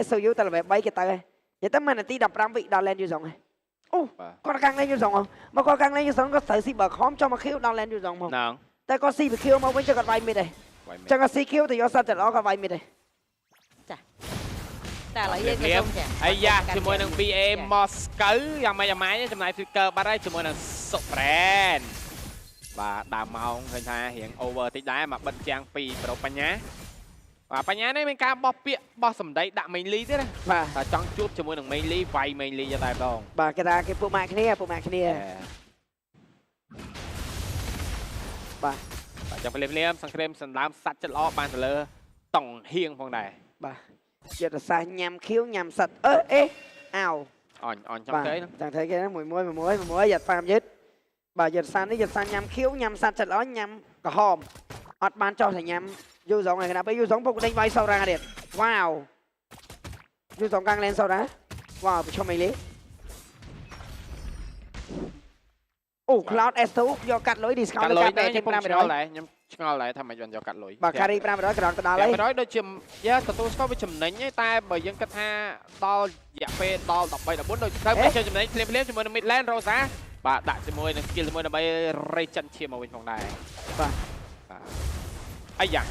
sâu yếu ta là về bay cái tay vậy tấm mình là tí đập ram vị đào lên như rồng này ô con căng lên như rồng không mà con căng lên như rồng có thể si bờ khóm cho mà khiêu đào lên như rồng không nàoแต่ก็ซีไปคิวมาไว้จะกัดไวมิดเลยจะกัดซีคิวแต่ยอดสัตว์จะล้อกัดไวมิดเลย แต่ละยังไม่ตรงจ้ะ ไอ้ยาจมูกหนัง BA มอสเกอร์ยังไม่จำนายฟิกเกอร์บ้านได้จมูกหนังสุแรนvà đào màu hình thành hiện over tí đá mà bên trang pi proปัญญาvàปัญญาnày mình ca bò pịa bò sầm đấy đạm mình ly thế này và chọn chút cho mỗi thằng mình ly vay mình ly cho tài đồng và cái ra cái bộ mạc kia và trong cái liêm sang krem sang đám sắt chất ló ban từ tổng hiên phong này và giờ là sai nhằm khiếu nhằm sạch ê ào on trong cái chẳng thấy cái đó mùi giật phàm dứt bà giật san nhằm khiếu nhằm sạch chặt ló nhằm cả hòm ọt ban cho thành nhằm du giống này bây du giống phục đánh bay sau ra điện wow du giống căng lên sau đó wow cho mày lý Cloud S2 do cắt lối discount cắt lối đấy nhưng ngon lại thằng mày dọn do cắt lối bà carry pram đó cái đó đó lấy nói đôi chùm yeah tụi tôi có với chùm nấy nhé tai bởi dân cách ha to dạ phê to đọc bay đọc bốn đôi tới bây giờ chùm nấy lên chùm mình lên rồi giá bà đại chùm môi này kia chùm môi là bay ray chân chia màu bên phòng này ai dạ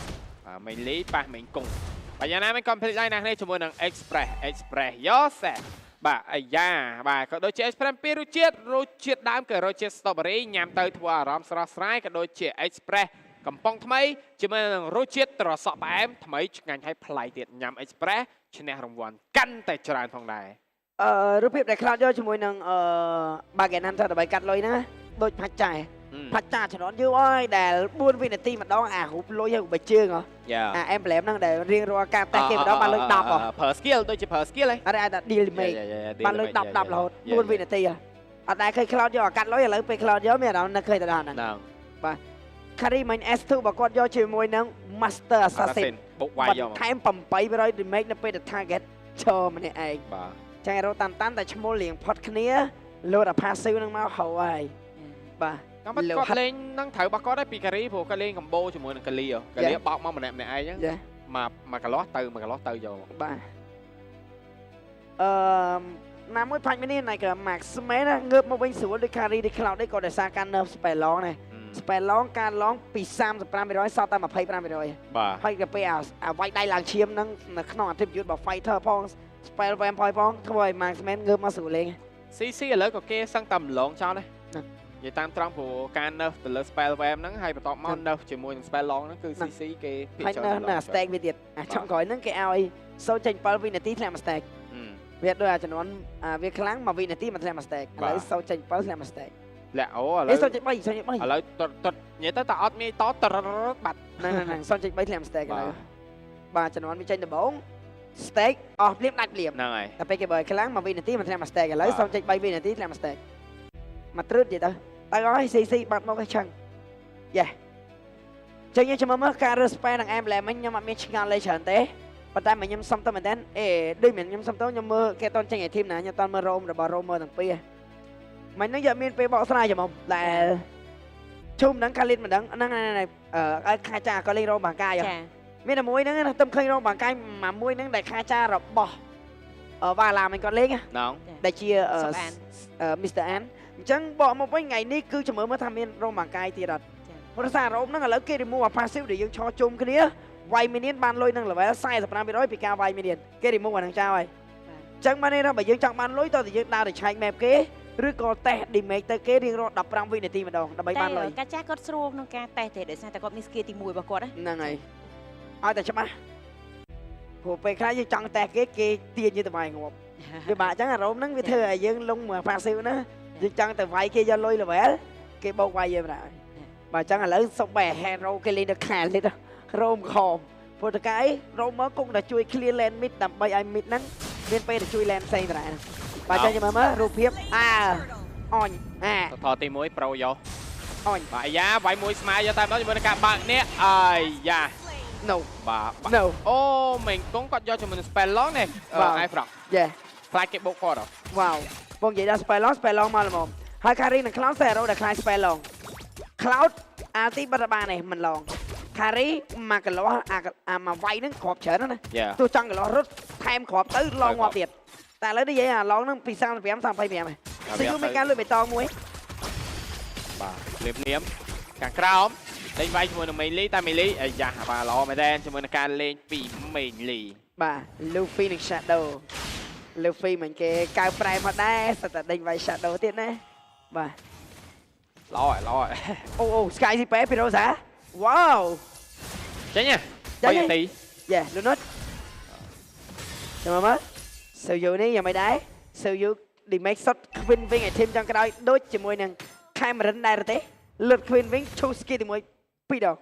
mình lý ba mình cùng bà nhà nam mình complete line này chùm môi là express yo sẽ bà ai da bà có đôi chế express rô chiết đám cờ rô chiết strawberry nhằm tới thua rom srasrai có đôi chế express cầm phong thay mấy chỉ mà rô chiết tờ sọ bà em thay mấy ngành hay play tiệt nhằm express cho nên rồng vòn căn tại tràn phòng nàyรูปภาพในคลาดย่อยช่วยนึงบางแกนั้นถ้าเราไปกัดเลยนะโดยพัดจ่าฉนอนยื้ออ้อยแต่บุญวินาทีมันต้องหุบลอยให้หุบไปเชื่องเหรอเอ็มแหลมนั่งแต่เรียงรัวการแต่เกมมันต้องมาเลยดับเหรอเผอสกิลโดยเฉพาะสกิลเลยอะไรแต่ดีเลยมันเลยดับเราบุญวินาทีอ่ะแต่เคยคลาดย่อยกัดเลยอะไรไปคลาดย่อยไม่เราเคยแต่ด่านนั้นไปคารีมัน S2 บอกว่าย่อยช่วยมวยนั่งมาสเตอร์ซาซินบุกไวย่อไทม์ปั๊มไปไปเลยดิเมกนั่นเป็นทาร์เก็ตโชว์มันเองใช่เราตันแต่ชั่วโมงเลี้ยงพอดคันนี้โหลดพาซิลนั่งมาเขาไว้ป่ะก็มันก็เล่นนั่งถ่ายบักก็ได้ปีการีพวกก็เล่นกับโบชั่วโมงนึงกะลีอ่ะกะลีบอกมาเหมือนไอ้ยังมากระล้อตืออยู่ป่ะน้ำมวยพันไม่นี่ไหนกับแม็กซ์เมนะเงือบมาวิ่งสวนด้วยคารีได้คลาวได้ก่อนแต่ซาการเนิร์ฟสเปรร้องไงสเปรร้องการร้องปีซ้ำสเปรไม่ร้อยซาตามมาไพ่ปรามไม่ร้อยไพ่กับไปไว้ได้หลังเชียมนั่งขนมทิพย์ยุทธบอกไฟเธอพองสเปรแวมพอยพองทวายแม็กซ์เมนเงือบมาสู่เลยซีเลยก็เก้สั่งตำหลงเจ้าเลยvậy tam trong của can nerf từ spell của em nó hay bị tọt mon nerf chỉ mua spell long nó cứ cc cái phải nerf là stack về tiệt trong gói nó cái ao ấy sau tranh pal vinity làm stack việc đôi cho nó việc kháng mà vinity mà làm stack lấy sau tranh pal làm stack lẹ ố lấy sau tranh bay lấy tụt nhớ tới tọt mi tọt bạch này sau tranh bay làm stack này bà cho nó bị tranh được 4 stack off เรียบนัดเรียบ này แต่ไปเก็บใบครั้งมาวินาทีมันทำมาสเต็กแล้วส่งใจใบวินาทีทำมาสเต็กมาตรึดvậy thôi ta nói CC bật một cái chân yeah chân như cho mà cả respect thằng em là mình nhưng mà mình chỉ ngang lên trận té và ta mình nhâm xong tới mình đến đi mình nhâm xong tới nhâm mơ cái ton chân này team này như ton mơ rôm rồi bà rôm mơ thằng pia mình nói giờ mình pe bỏ sai cho mông là chung đắng Kalin mình đắng này khai cha có lên rôm bằng cay rồi mình là muối nó tâm khơi rôm bằng cay mà muối nó đại khai cha rồi bỏ và làm mình còn lên á đại chia Mr. An chẳng bỏ một cái ngày ní cứ cho mới tham gia rôm bằng cay thì đặt một xa rôm nó là lớn kia đi mua và siêu để dùng cho chung cái đĩa vay million ban lôi năng là phải sai tập 500 bị cao vay million cái đi mua bằng thằng trao này chẳng ban đây đâu bởi dương chọn ban lối tôi thì dương đa để chạy mẹp kế rồi còn tè đi mấy tới kế riêng rồi đập răng viên này tìm mà đòn đập bay ban lối cá chác có xô nó cá tè thì để sao ta có miskia tìm mùi vào quạt đấy năng này ai tại chấm á hồ pe khai dương chọn tè kế kia tiền như tụi mày ngộp vì bà chẳng là rôm nắng với thưa dương lông mà pha siêu nữa dương chọn từ vay kia do lôi là bé cái bao quay vậy mà bà chẳng là lớn xong bè hero cái lên được khàn lên đó rôm khom một cái rôm mới cũng đã chui clear land mid đập bay ai mid nắng bên pe để chui land xây lại bà cho cho mới rụp hiếp on thò tìm mũi pro vô on bà giá vay mũi smile cho tay đó cho mình cả bạn nè ai da no bà no ô mình cũng có cho mình spell lock này ai frog yeah fly cái bộ kho đó wow vâng vậy là spell long mà là một hai carry là cloud zero là khai spell long cloud anti ba này mình lòng carry mà cái lỗ mà vay nó khọp chở nó này tôi chăng cái lỗ rút ថែមគ្រាប់ទៅឡងងាប់ទៀតតែឥឡូវនេះនិយាយអាឡងហ្នឹងពី35 35ហើយស៊ីយូមានការលុយបៃតងមួយ បាទលៀមលៀមខាងក្រោមលេងវាយជាមួយនឹងមេលីតែមេលីអាយ៉ាបាទល្អមែនទេជាមួយនឹងការលេងពីមេលី បាទ Luffy និង Shadow Luffy មិនគេកៅប្រែមកដែរសិតតែដេញវាយ Shadow ទៀតណាបាទ ល្អហើយល្អហើយ អូ Sky ស៊ីប៉ែពីរ៉ូសា Wow ចេញហ៎ ចេញ 3នាទី Yeah លូណុតចាំមើលសូយូនេះយ៉ាងមិនដែរសូយូ Remake shot Queen Wing ឲ្យធីមចុងក្រោយដូចជាមួយនឹង Cameron ដែរទេលុត Queen Wing ឈូស skill ទី1 2ដង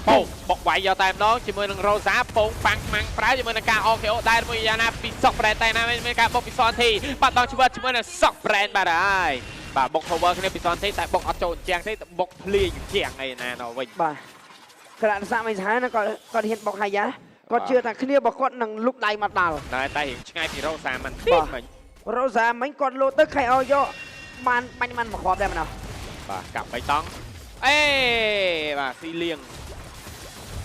ពងបុកវាយយកតែម្ដងជាមួយនឹងរ៉ូសាពងប៉ាំងម៉ាំងប្រើជាមួយនឹងការ OKO ដែរមួយយ៉ាងណាពីសក់ប្រែតែណាមានការបុកពីសនធីបាត់បង់ជីវិតជាមួយនឹងសក់ប្រែបាទហើយបាទបុក cover គ្នាពីសនធីតែបុកអត់ចូលជាងទេបុកភ្លៀងជាងអីណានៅវិញ បាទក្រាក់សាក់មិនសាហាវណាគាត់ហ៊ានបុកហាយ៉ាគាត់ជឿថាគ្នារបស់គាត់នឹងលុបដៃមកដល់ តែរៀងឆ្ងាយពីរ៉ូសាមិនតិចមិញ រ៉ូសាមិញគាត់លោតទៅខៃអោយកបានបាញ់មកគ្រាប់ដែរម្ដង បាទកាប់បៃតងអេបាទស៊ីលៀង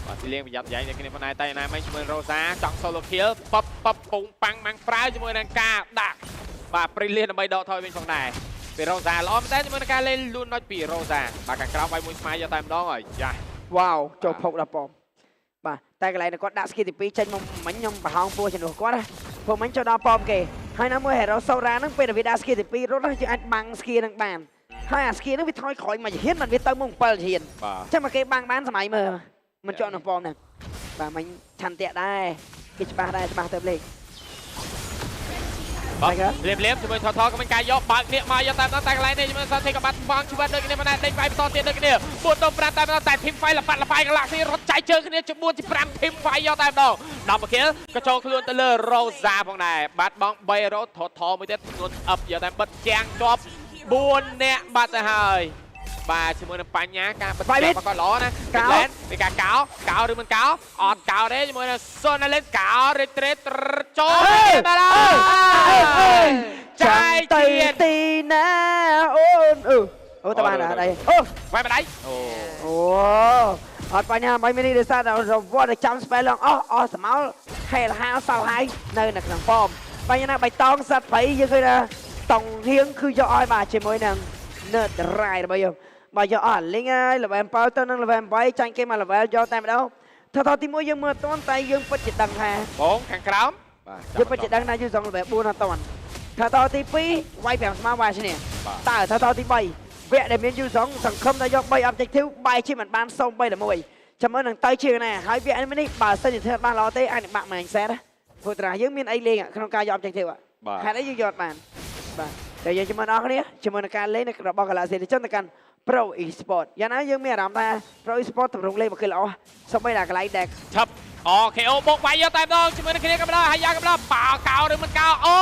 បាទស៊ីលៀងប្រយ័ត្នយ៉ាងនេះគ្នាប៉ុន្តែតែណាមិញជាមួយរ៉ូសាចង់ solo kill ប៉បពងប៉ាំងម៉ាំងប្រើជាមួយនឹងការដាក់បាទព្រីលៀនដើម្បីដកថយវិញផងដែរពីរ៉ូសាល្អមែនតើជាមួយនឹងការលេងលូនណុចពីរ៉ូសាបាទខាងក្រោមវាយមួយស្មាយយកតែម្ដងហើយយ៉ា Wow ចូលភុកដល់ប៉មបាទតែកន្លែងគាត់ដាក់ skill ទី2ចេញមកមិញខ្ញុំប្រហោងពោះជំនួសគាត់ណាព្រោះមិញចូលដល់ប៉មគេហើយណាមួយ Hero Sora ហ្នឹងពេលដែលវាដាក់ skill ទី2រត់យើងអាចបាំង skill ហ្នឹងបានហើយអា skill ហ្នឹងវាថយក្រោយមកហ៊ានមិនវាទៅមក7ហ៊ាន បាទ ចាំមកគេបាំងបានសម័យមើលមិនជាប់នៅប៉មហ្នឹងបាទមិញឆន្ទៈដែរគេច្បាស់ដែរច្បាស់ទៅលេខ បាទលៀមជាមួយថតក៏មានការយកបើកនេះមកយកតែម្ដងតែកន្លែងនេះជាមួយសន្តិក៏បាត់បង់ជីវិតដូចគ្នាប៉ុន្តែដេញវាយបន្តទៀតដូចគ្នា4ទៅ5តែម្ដងតែធីមហ្វៃលប៉ាត់លប៉ាយកន្លះស៊ីរត់ចាយជើងគ្នាជា4ជា5ធីមហ្វៃយកតែម្ដង10ប្រគិលក៏ចូលខ្លួនទៅលើរ៉ូសាផងដែរបាត់បង់3រ៉ូថតមួយទៀតធ្ងន់អឹបយកតែបិទជាងជាប់4នាក់បាត់ទៅហើយបាទជាមួយនឹងបញ្ញាការបិទជាងក៏ល្អណាកន្លែងពីការកោឬមិនកោអត់កោទេជាមួយនឹងសូណាលេតកោរិចត្រេតចូលបាទចាយទៀត ទីណាអូតើបានអត់អីអូ វាយម្ដាយអូ អត់បញ្ហា3មីនីដោយសារតែរវត្តចាំ spell ឡងអស់ស្មោលហេលហាសៅហើយនៅក្នុងប៉មបញ្ហាបៃតងសត្វព្រៃយើងឃើញថាតង់ហៀងគឺយកឲ្យបាទជាមួយនឹង nerd ride របស់យើងបើយកអស់លីងហើយ level 7ទៅនឹង level 8ចាញ់គេមក level យកតែម្ដងថតទី1យើងមើលអត់ទាន់តែយើងពិតជាដឹងថាបងខាងក្រោមយើងពិតជាដឹងថាយើងសង level 4អត់ទាន់ថតទី2វាយ5ស្មើវាយឈ្នះតើថតទី3វគ្គដែលមានយូរសង្ឃឹមថាយក3 objective បែរជាមិនបានសូម3តែ1ចាំមើលនឹងទៅជាណាហើយវគ្គនេះបើសិនជាធ្វើបានល្អទេអាចនឹងបាក់មួយសែតព្រោះតាយើងមានអីលេងក្នុងការយក objective ហេតុអីយើងយកបានបាទតែយើងជាមួយអ្នកគ្នាជាមួយនឹងការលេងរបស់ Galaxy Legends ទៅកាន់ Pro Esport យ៉ាងណាយើងមានអារម្មណ៍ថា Pro Esport តម្រង់លេងមកគឺល្អសូម្បីតែកន្លែងដែលឆាប់អូខេអូបុកវាយយកតែម្ដងជាមួយនឹងគ្នាក៏ម្ដងហើយយ៉ាងក៏ម្ដងប៉ាកោឬមិនកោអូ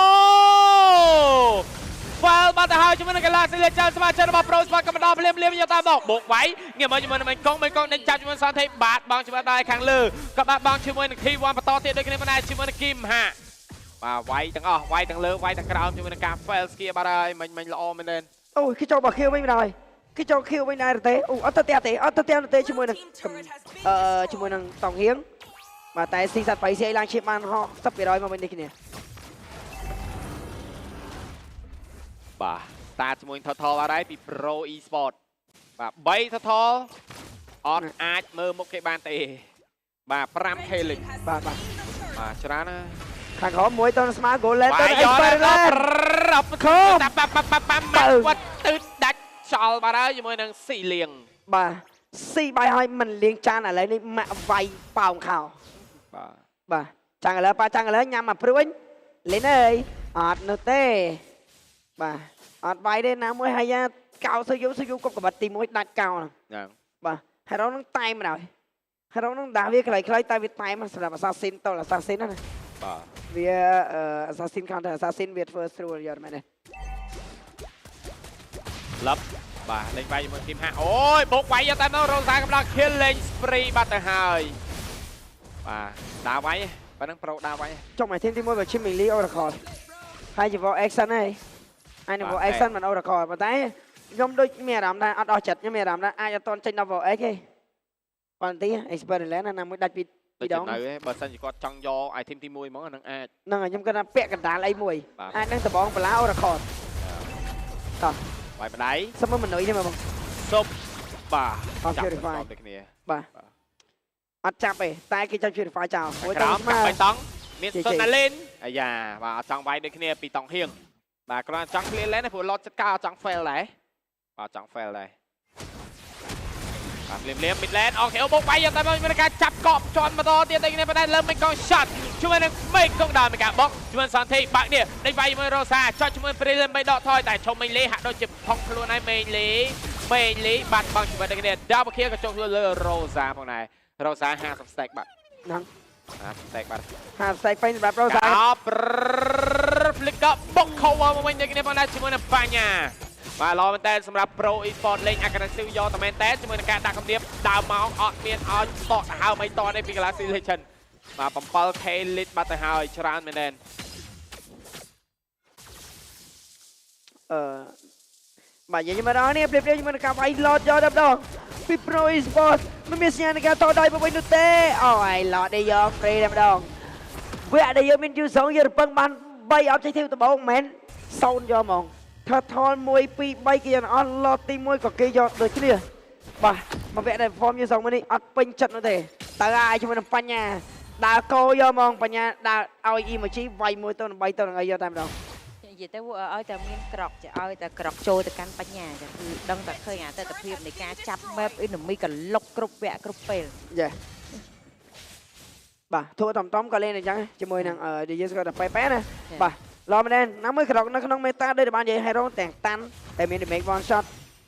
Well បាត់ទៅហើយជាមួយនឹង Galaxy Legends សមាជិករបស់ Pro Esport ក៏ម្ដងភ្លាមយកតែម្ដងបុកវាយងាកមកជាមួយនឹងមិនកងដេញចាប់ជាមួយសន្តិបាត់បងជាមួយដែរខាងលើក៏បាត់បងជាមួយនឹង T1 បន្តទៀតដូចគ្នាប៉ុន្តែជាមួយនឹងគីមហាបាទវាយទាំងអស់វាយទាំងលើវាយទាំងក្រោមជាមួយនឹងការ fail skill បាត់ហើយមិញល្អមែនទេអូគេចូលបើ kill វិញម្ដងគេចូល kill វិញដែរទេអូអត់ទៅទេទេជាមួយនឹងជាមួយនឹងតង់ហៀងបាទតែស៊ីសត្វបៃស៊ីឡើងឈៀបបាន60% មកវិញនេះគ្នាបាទតាជាមួយ total បាត់ហើយពី Pro Esport បាទ3 total អត់អាចមើលមុខគេបានទេបាទ 5k លិចបាទច្រើនណាស់ខាងក្រោមមួយតស្មើ Golden ទៅ Expert រាប់ខោតាប៉វត្តទឺដាច់ចោលបាត់ហើយជាមួយនឹងស៊ីលៀងបាទស៊ីបាយហើយមិនលៀងចានឥឡូវនេះម៉ាក់វាយប៉ោងខោបាទចាំឥឡូវប៉ាចាំឥឡូវញ៉ាំមកព្រួយលេងអើយអត់នោះទេបាទអត់វាយទេណាមួយហើយកោសុយគប់កបិតទី1ដាច់កោហ្នឹងបាទហើយរងនឹងតែមដល់ហើយរងនឹងដាក់វាខ្លីតែវាតែមសម្រាប់ assassin តល assassin ណាបាទវា assassin counter assassin វាធ្វើស្រួលយកមែនទេលឹបបាទលេងវាយជាមួយធីមហាអូយបុកវាយយកតែនៅរ៉ូសាកំឡុង killing spree បាត់ទៅហើយបាទដើរវាយប៉ណ្ណឹងប្រូដើរវាយចុះមកធីមទី1បើឈីមីលី Oracle ហើយជា Vol Action ហើយហើយនឹង Vol Action មិន Oracle ប៉ុន្តែខ្ញុំដូចមានអារម្មណ៍ថាអត់អស់ចិត្តខ្ញុំមានអារម្មណ៍ថាអាចអត់តន់ចេញដល់ Vol X ទេប៉ុន្តែ Expert ណាមួយដាច់ពី ដូចជានៅបើសិនជាគាត់ចង់យក item ទី1ហ្មងអានឹងអាច ហ្នឹងហើយខ្ញុំគាត់ថាពាក់កណ្ដាលអីមួយ បាទ អាចនឹងដបងបឡាអូរ៉ាខត វាយបដៃ សុំមើលមនុយនេះមើលបង សុបបាទ អត់ ចាប់ purify ដូចគ្នា បាទអត់ចាប់ទេតែគេចង់ purify ចោលព្រោះ ក្រោ តែ ម ស្មើ បៃតងមាន ជិះ សុន ជិះ ណាលេនអាយ៉ាបាទអត់ចង់វាយដូចគ្នាពីតង់ហៀងបាទគ្រាន់តែចង់ clear lane ព្រោះ lot ចិត្តការអត់ចង់ fail ដែរបាទចង់ fail ដែរបាទលៀម mid lane អូខេអូបុកវាយតែមានការចាប់កប់ជន់បន្តទៀតតែគ្នាប៉ុន្តែលើមិនកង shot ជួយនឹងមេកងដើមមានការបុកជួយសន្តិបាក់នេះដេញវាយជាមួយរ៉ូសាចុចជាមួយ Prelim បីដកថយតែឈុំមេលេហាក់ដូចជាផុកខ្លួនហើយមេលេបាត់បង់ជីវិតតែគ្នា double kill ក៏ចុះលើរ៉ូសាផងដែររ៉ូសា50 stack បាទ ហ្នឹង 50 stack បាទ 50 stack ពេញសម្រាប់ Rosa ហ្វ្លិកក៏បុក cover មកវិញដូចគ្នាផងដែរជាមួយនឹងបញ្ញាបាទល្អមែនតើសម្រាប់ Pro Esport លេង aggressive យកតែមែនតើជាមួយនឹងការដាក់កម្រាបដើមមកអត់មានឲ្យស្តកទៅហើមអីតនេះពី Galaxy Legend បាទ 7k lit បាត់ទៅហើយច្រើនមែនតើ បាទយើងមកដល់នេះព្រៀបៗជាមួយនឹងការវាយ lot យកដល់ម្ដងពី Pro Esport មិនមានសញ្ញានៃការតដៃមកវិញនោះទេអូយ lot នេះយក free តែម្ដងវគ្គដែលយើងមាន U2 យើងរំពឹងបាន3 objective ដំបូងមិនមែន0យកហ្មងថាថល1 2 3គេយកអស់ lot ទី1ក៏គេយកដូចគ្នាបាទមកវគ្គដែល form U2 មួយនេះអត់ពេញចិត្តនោះទេតើអាយជាមួយនឹងបញ្ញាដើរកោយកហ្មងបញ្ញាដើរឲ្យ emoji វាយមួយទៅ3ទៅនឹងអីយកតែម្ដង និយាយទៅឲ្យតែមានក្រកចាឲ្យតែក្រកចូលទៅកាន់បញ្ញាចាគឺដឹងតែឃើញអាទិដ្ឋភាពនៃការចាប់ map enemy ក៏លុកគ្រប់វគ្គគ្រប់ពេល យ៉ាបាទធូរតំក៏លេងអញ្ចឹងជាមួយនឹងយើងស្គាល់តែប៉ែប៉ែណាបាទឡមែនណាមួយក្រកនៅក្នុង meta ដូចបាននិយាយ hero ទាំងតាន់តែមាន damage one shot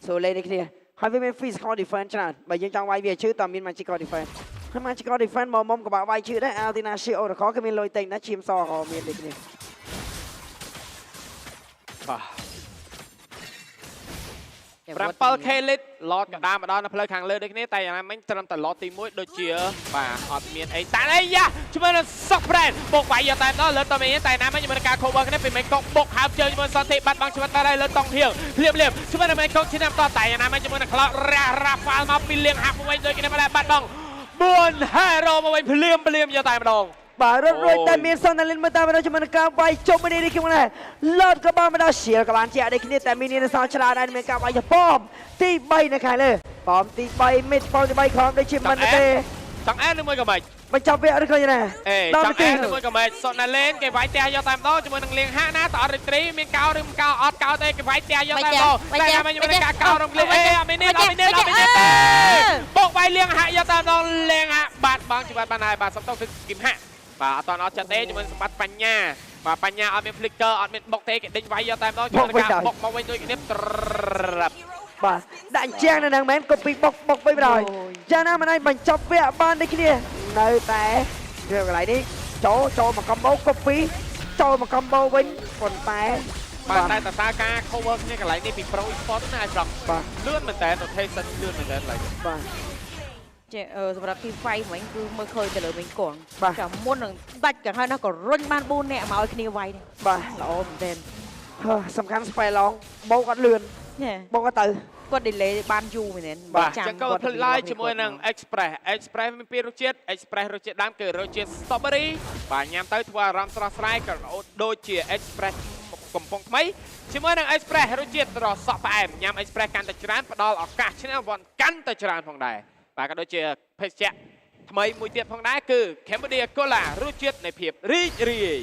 សូលេនេះគ្នាហើយវាមាន physical defense ច្រើនបើយើងចង់វាយវាឈឺតើមាន magical defense ហើយ magical defense មកមុំក៏បាក់វាយឈឺដែរ Altina Shield Oracle គេមានលុយតែងណាឈាមសក៏មានដូចគ្នា បាទ 7k lit lot ក៏ដើរមកដល់នៅផ្លូវខាងលើដូចគ្នាតែយ៉ាងណាមិញត្រឹមតែ lot ទី1ដូចជាបាទអត់មានអីតែអីយ៉ាជាមួយនឹង Sockbrand បុកវាយយកតែដល់លើតមានតែណាមិញជាមួយនឹងការ cover គ្នាពីមិនកុកបុកហាប់ជើងជាមួយសន្តិបាត់បង់ជីវិតតែលើតង់ហៀងលៀបជាមួយនឹងមិនកុកឈានតតែយ៉ាងណាមិញជាមួយនឹង Cloud Rafale មកពីលៀងហាប់វិញដូចគ្នាបាត់បង់4 hero មកវិញភ្លាមយកតែម្ដង បាទរត់រួចតែមានសនលិនមើលតាមដល់ជាមួយនឹងការវាយជុំនេះខ្ញុំដែរលត់ក៏បានមកដល់ shield ក៏បានជាក់ដូចគ្នាតែមានសល់ច្រើនដែរមានការវាយប៉មទី3នៅខាងលើប៉មទី3 mid ប៉មទី3ខំដូចជាមិនទេ ចង់អែនឬមួយក៏មិន បញ្ចប់វាអត់ឃើញណា ចង់អែនឬមួយក៏មិនសុនណាលេនគេវាយផ្ទះយកតែម្ដងជាមួយនឹងលៀងហាក់ណាតអត់រីត្រីមានកោឬមិនកោអត់កោទេគេវាយផ្ទះយកតែម្ដងតែតែមិនមានការកោរំលៀងអត់មានទេបុកវាយលៀងហាក់យកតែម្ដងលៀងហាក់បាត់បង់ជីវិតបានហើយបាទសុំទោសគឺគីមហាក់បាទអត់តអត់ចិត្តទេជាមួយសម្បត្តិបញ្ញាបាទបញ្ញាអត់មាន flicker អត់មានបុកទេគេដេញវាយយកតែម្ដងជាមួយនឹងការបុកមកវិញដូចគ្នាត្រាប់ បាទដាក់ជាងនៅនឹងមែនកូពីបុកវិញបណ្ដោយយ៉ាងណាមិនឲ្យបញ្ចប់វាបានដូចគ្នានៅតែរឿងកន្លែងនេះចូលមក combo កូពីចូលមក combo វិញប៉ុន្តែ បាទតែតើការ cover គ្នាកន្លែងនេះពី Pro Esport ណាអាចដល់ បាទ លឿនមែនតើ rotation លឿនមែនតើឡើយ បាទ ចេះសម្រាប់ទីហ្វៃមិញគឺមើលឃើញទៅលើមិញគង់ បាទ ចាំមុននឹងដាច់កង្ហើយណាក៏រុញបាន4នាក់មកឲ្យគ្នាវាយនេះ បាទ ល្អមែនទែន សំខាន់ spy long បោកអត់លឿន ណែ បោកអត់ទៅ គាត់ delay បានយូរមែនទែន បាទចឹងក៏ផ្លិតឡាយជាមួយនឹង Express មានពីររសជាតិ Express រសជាតិដើមគឺរសជាតិ Strawberry បាទញ៉ាំទៅធ្វើអារម្មណ៍ស្រស់ស្រាយក៏ដូចជា Express កំប៉ុងថ្មីជាមួយនឹង Express រសជាតិត្រសក់ផ្អែមញ៉ាំ Express កាន់តែច្រើនផ្ដល់ឱកាសឈ្នះវ៉ាន់កាន់តែច្រើនផងដែរបាទក៏ដូចជាភេសជ្ជៈថ្មីមួយទៀតផងដែរគឺ Cambodia Cola រសជាតិនៃភាពរីករាយ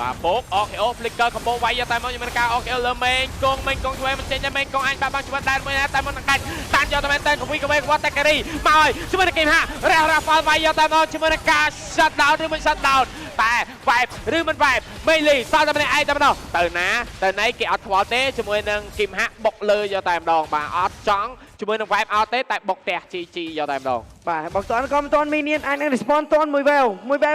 បាទបោក OKO flicker កំបោវាយតែមកខ្ញុំមានការ OKO លើមេងកងជួយមិនចេញតែមេងកងអញបាត់បង់ជីវិតដែរមួយណាតែមុននឹងដាច់តានយកតែមែនតែកវីគាត់តែការីមកហើយជាមួយនឹងគីមហារ៉ាហ្វាល់វាយតែមកជាមួយនឹងការ shut down ឬមិន shut down តែ vibe ឬមិន vibe មេលីសល់តែម្នាក់ឯងតែម្ដងទៅណាទៅណៃគេអត់ខ្វល់ទេជាមួយនឹងគីមហាបុកលើយកតែម្ដងបាទអត់ចង់ជាមួយនឹង vibe អត់ទេតែបុកផ្ទះ GG យកតែម្ដង បាទបើតន់ក៏មិនតន់មីនៀនអាចនឹង respond តន់មួយវ៉ែវ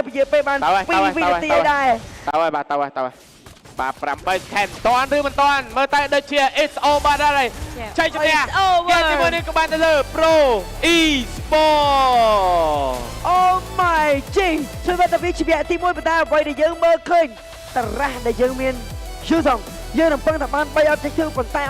ពជាពេលបាន2វិនាទីដែរ ទៅហើយបាទបាទ8 scan តន់ឬមិនតន់មើលតែដូចជា it's over ដែរហើយចៃជំនះគេជាមួយនឹងក៏បានទៅលើ Pro Esport Oh my G ជួយមកទៅវាជាទី1បណ្ដាអ្វីដែលយើងមើលឃើញតារ៉ាស់ដែលយើងមានយូរសងយើងរំពឹងថាបាន3 objective ប៉ុន្តែ